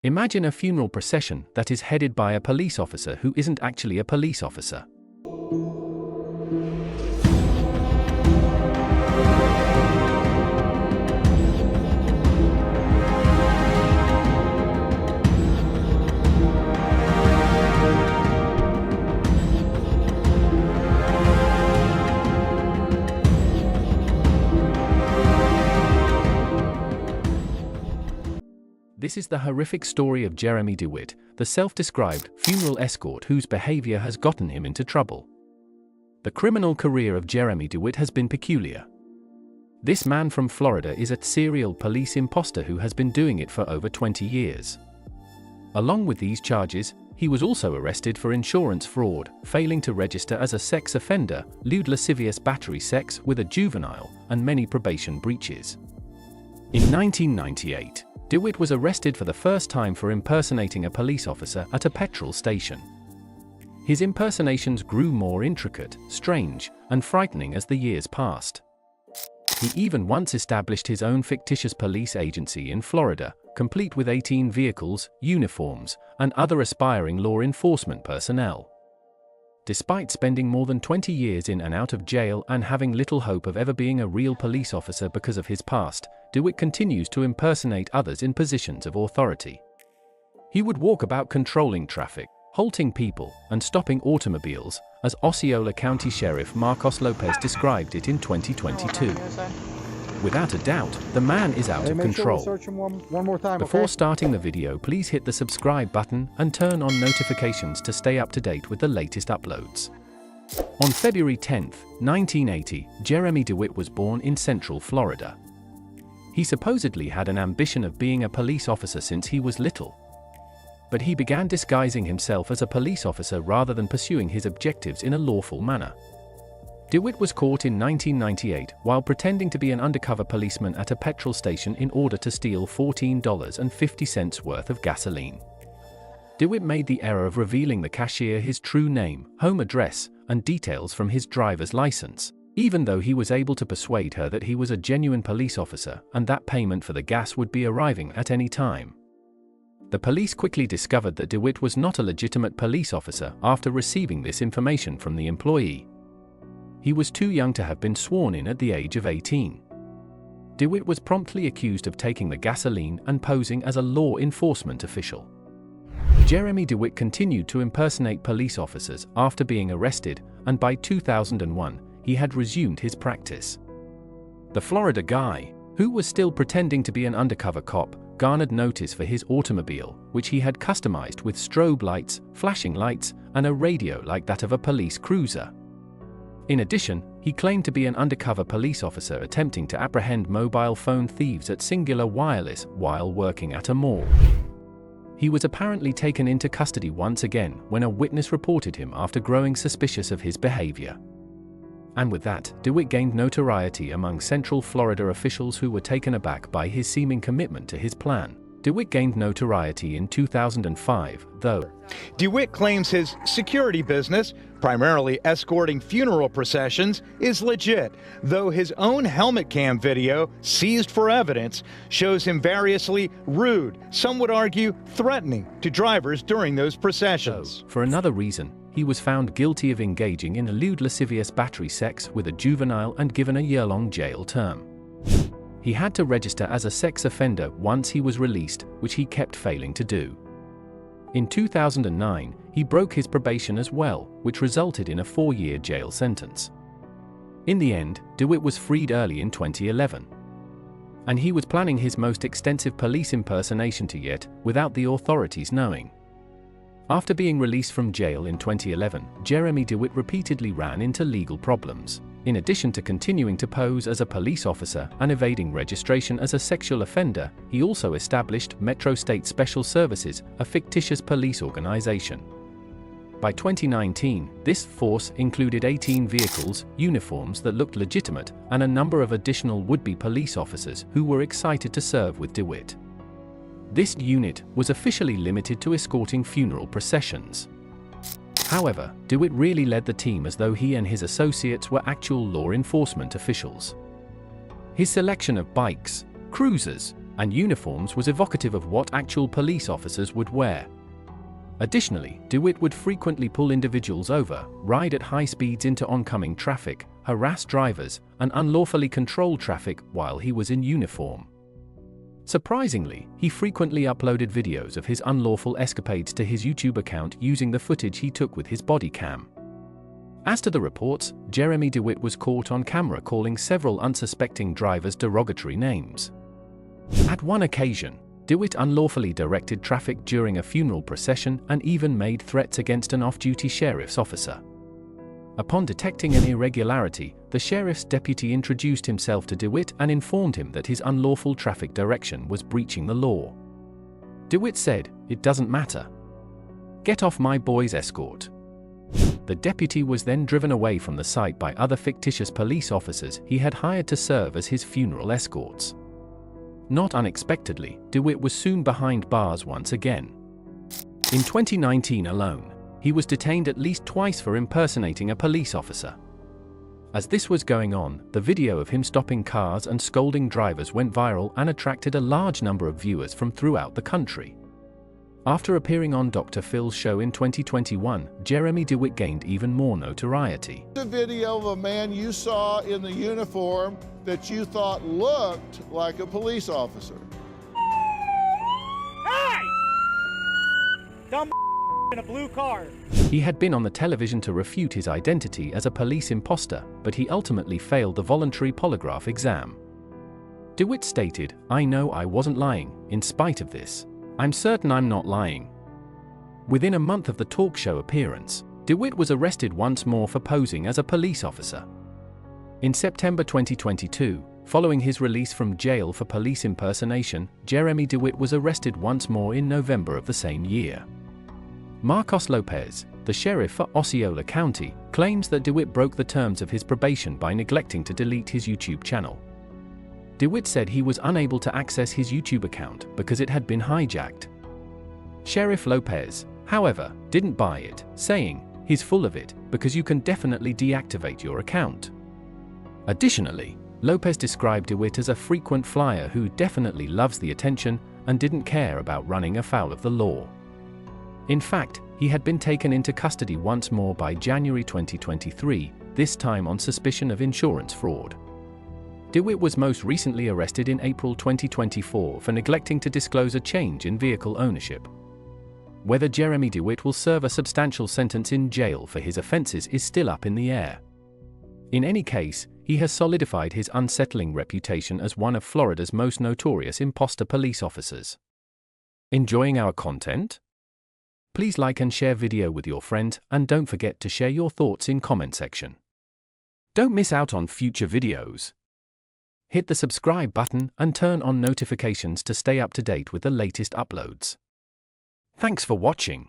Imagine a funeral procession that is headed by a police officer who isn't actually a police officer. This is the horrific story of Jeremy Dewitte, the self-described funeral escort whose behavior has gotten him into trouble. The criminal career of Jeremy Dewitte has been peculiar. This man from Florida is a serial police imposter who has been doing it for over 20 years. Along with these charges, he was also arrested for insurance fraud, failing to register as a sex offender, lewd lascivious battery sex with a juvenile, and many probation breaches. In 1998, Dewitte was arrested for the first time for impersonating a police officer at a petrol station. His impersonations grew more intricate, strange, and frightening as the years passed. He even once established his own fictitious police agency in Florida, complete with 18 vehicles, uniforms, and other aspiring law enforcement personnel. Despite spending more than 20 years in and out of jail and having little hope of ever being a real police officer because of his past, Dewitte continues to impersonate others in positions of authority. He would walk about controlling traffic, halting people, and stopping automobiles, as Osceola County Sheriff Marcos Lopez described it in 2022. Without a doubt, the man is out of control. Before starting the video, please hit the subscribe button and turn on notifications to stay up to date with the latest uploads. On February 10, 1980, Jeremy Dewitte was born in Central Florida. He supposedly had an ambition of being a police officer since he was little. But he began disguising himself as a police officer rather than pursuing his objectives in a lawful manner. Dewitte was caught in 1998 while pretending to be an undercover policeman at a petrol station in order to steal $14.50 worth of gasoline. Dewitte made the error of revealing the cashier his true name, home address, and details from his driver's license, even though he was able to persuade her that he was a genuine police officer and that payment for the gas would be arriving at any time. The police quickly discovered that Dewitte was not a legitimate police officer after receiving this information from the employee. He was too young to have been sworn in at the age of 18. Dewitte was promptly accused of taking the gasoline and posing as a law enforcement official. Jeremy Dewitte continued to impersonate police officers after being arrested, and by 2001, he had resumed his practice. The Florida guy, who was still pretending to be an undercover cop, garnered notice for his automobile, which he had customized with strobe lights, flashing lights, and a radio like that of a police cruiser. In addition, he claimed to be an undercover police officer attempting to apprehend mobile phone thieves at Singular Wireless while working at a mall. He was apparently taken into custody once again when a witness reported him after growing suspicious of his behavior. And with that, Dewitte gained notoriety among Central Florida officials who were taken aback by his seeming commitment to his plan. Dewitte gained notoriety in 2005, though. Dewitte claims his security business, primarily escorting funeral processions, is legit, though his own helmet cam video, seized for evidence, shows him variously rude, some would argue threatening, to drivers during those processions. For another reason, he was found guilty of engaging in a lewd lascivious battery sex with a juvenile and given a year-long jail term. He had to register as a sex offender once he was released, which he kept failing to do. In 2009, he broke his probation as well, which resulted in a 4-year jail sentence. In the end, Dewitte was freed early in 2011. And he was planning his most extensive police impersonation to yet, without the authorities knowing. After being released from jail in 2011, Jeremy Dewitte repeatedly ran into legal problems. In addition to continuing to pose as a police officer and evading registration as a sexual offender, he also established Metro State Special Services, a fictitious police organization. By 2019, this force included 18 vehicles, uniforms that looked legitimate, and a number of additional would-be police officers who were excited to serve with Dewitte. This unit was officially limited to escorting funeral processions. However, Dewitte really led the team as though he and his associates were actual law enforcement officials. His selection of bikes, cruisers, and uniforms was evocative of what actual police officers would wear. Additionally, Dewitte would frequently pull individuals over, ride at high speeds into oncoming traffic, harass drivers, and unlawfully control traffic while he was in uniform. Surprisingly, he frequently uploaded videos of his unlawful escapades to his YouTube account using the footage he took with his body cam. As to the reports, Jeremy Dewitte was caught on camera calling several unsuspecting drivers derogatory names. At one occasion, Dewitte unlawfully directed traffic during a funeral procession and even made threats against an off-duty sheriff's officer. Upon detecting an irregularity, the sheriff's deputy introduced himself to Dewitte and informed him that his unlawful traffic direction was breaching the law. Dewitte said, "It doesn't matter. Get off my boy's escort." The deputy was then driven away from the site by other fictitious police officers he had hired to serve as his funeral escorts. Not unexpectedly, Dewitte was soon behind bars once again. In 2019 alone, he was detained at least twice for impersonating a police officer. As this was going on, the video of him stopping cars and scolding drivers went viral and attracted a large number of viewers from throughout the country. After appearing on Dr. Phil's show in 2021, Jeremy Dewitte gained even more notoriety. The video of a man you saw in the uniform that you thought looked like a police officer. Hey! Dumb in a blue car. He had been on the television to refute his identity as a police imposter, but he ultimately failed the voluntary polygraph exam. Dewitte stated, "I know I wasn't lying, in spite of this. I'm certain I'm not lying." Within a month of the talk show appearance, Dewitte was arrested once more for posing as a police officer. In September 2022, following his release from jail for police impersonation, Jeremy Dewitte was arrested once more in November of the same year. Marcos Lopez, the sheriff for Osceola County, claims that Dewitte broke the terms of his probation by neglecting to delete his YouTube channel. Dewitte said he was unable to access his YouTube account because it had been hijacked. Sheriff Lopez, however, didn't buy it, saying, "He's full of it, because you can definitely deactivate your account." Additionally, Lopez described Dewitte as a frequent flyer who definitely loves the attention and didn't care about running afoul of the law. In fact, he had been taken into custody once more by January 2023, this time on suspicion of insurance fraud. Dewitte was most recently arrested in April 2024 for neglecting to disclose a change in vehicle ownership. Whether Jeremy Dewitte will serve a substantial sentence in jail for his offenses is still up in the air. In any case, he has solidified his unsettling reputation as one of Florida's most notorious imposter police officers. Enjoying our content? Please like and share video with your friends, and don't forget to share your thoughts in comment section. Don't miss out on future videos. Hit the subscribe button and turn on notifications to stay up to date with the latest uploads. Thanks for watching.